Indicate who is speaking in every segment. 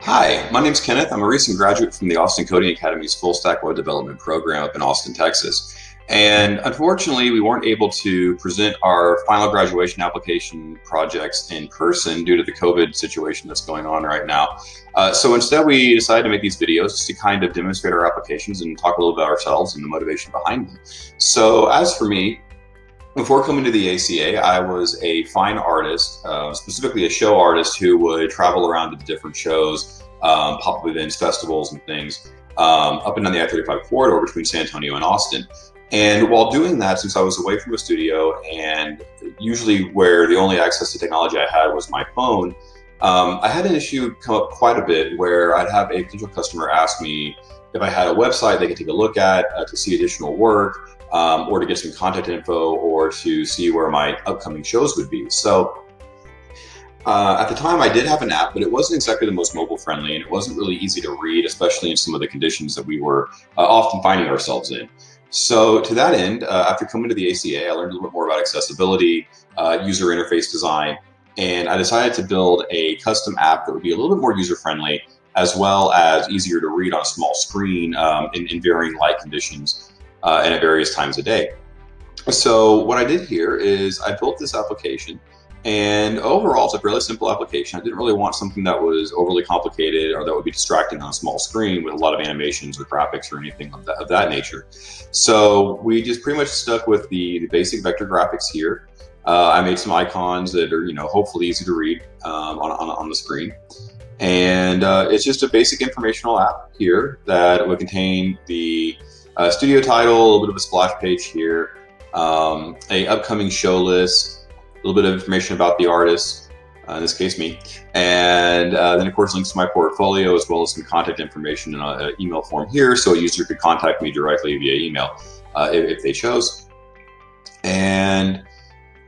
Speaker 1: Hi, my name's Kenneth. I'm a recent graduate from the Austin Coding Academy's Full Stack Web Development program up in Austin, Texas. And unfortunately, we weren't able to present our final graduation application projects in person due to the COVID situation that's going on right now. So instead, we decided to make these videos to kind of demonstrate our applications and talk a little about ourselves and the motivation behind them. So as for me, before coming to the ACA, I was a fine artist, specifically a show artist who would travel around to different shows, pop-up events, festivals, and things up and down the I-35 corridor between San Antonio and Austin. And while doing that, since I was away from a studio and usually where the only access to technology I had was my phone, I had an issue come up quite a bit where I'd have a potential customer ask me if I had a website they could take a look at to see additional work, or to get some contact info, or to see where my upcoming shows would be. So at the time I did have an app, but it wasn't exactly the most mobile friendly, and it wasn't really easy to read, especially in some of the conditions that we were often finding ourselves in. So to that end, after coming to the ACA, I learned a little bit more about accessibility, user interface design, and I decided to build a custom app that would be a little bit more user friendly, as well as easier to read on a small screen in varying light conditions and at various times a day. So what I did here is I built this application, and overall it's a fairly simple application. I didn't really want something that was overly complicated or that would be distracting on a small screen with a lot of animations or graphics or anything of that nature. So we just pretty much stuck with the basic vector graphics here. I made some icons that are, hopefully easy to read on the screen. And it's just a basic informational app here that would contain the studio title, a little bit of a splash page here, a upcoming show list, a little bit of information about the artist, in this case me, and then of course links to my portfolio, as well as some contact information in an email form here, so a user could contact me directly via email if they chose. And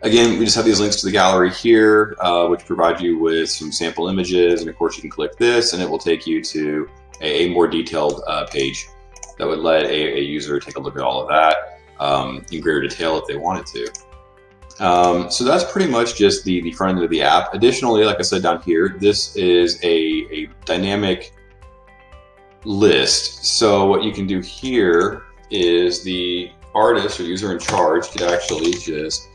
Speaker 1: again, we just have these links to the gallery here, which provide you with some sample images, and of course you can click this and it will take you to a more detailed page that would let a user take a look at all of that in greater detail if they wanted to. So that's pretty much just the front end of the app. Additionally, like I said down here, this is a dynamic list. So what you can do here is the artist or user in charge could actually just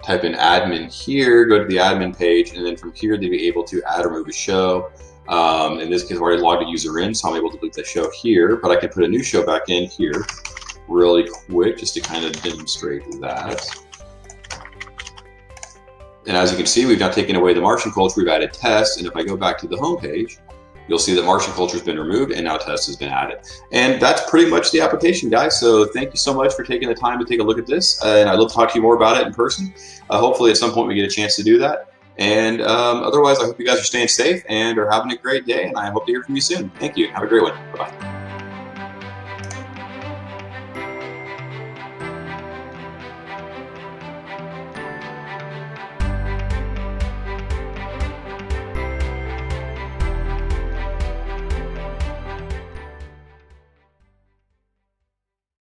Speaker 1: type in admin here, go to the admin page, and then from here they'd be able to add or remove a show. In this case, I've already logged a user in, so I'm able to delete the show here, but I can put a new show back in here really quick just to kind of demonstrate that. And as you can see, we've now taken away the Martian culture, we've added test, and if I go back to the home page, you'll see that Martian culture has been removed and now test has been added. And that's pretty much the application, guys. So thank you so much for taking the time to take a look at this. And I'd love to talk to you more about it in person. Hopefully at some point we get a chance to do that. And otherwise, I hope you guys are staying safe and are having a great day. And I hope to hear from you soon. Thank you. Have a great one. Bye-bye.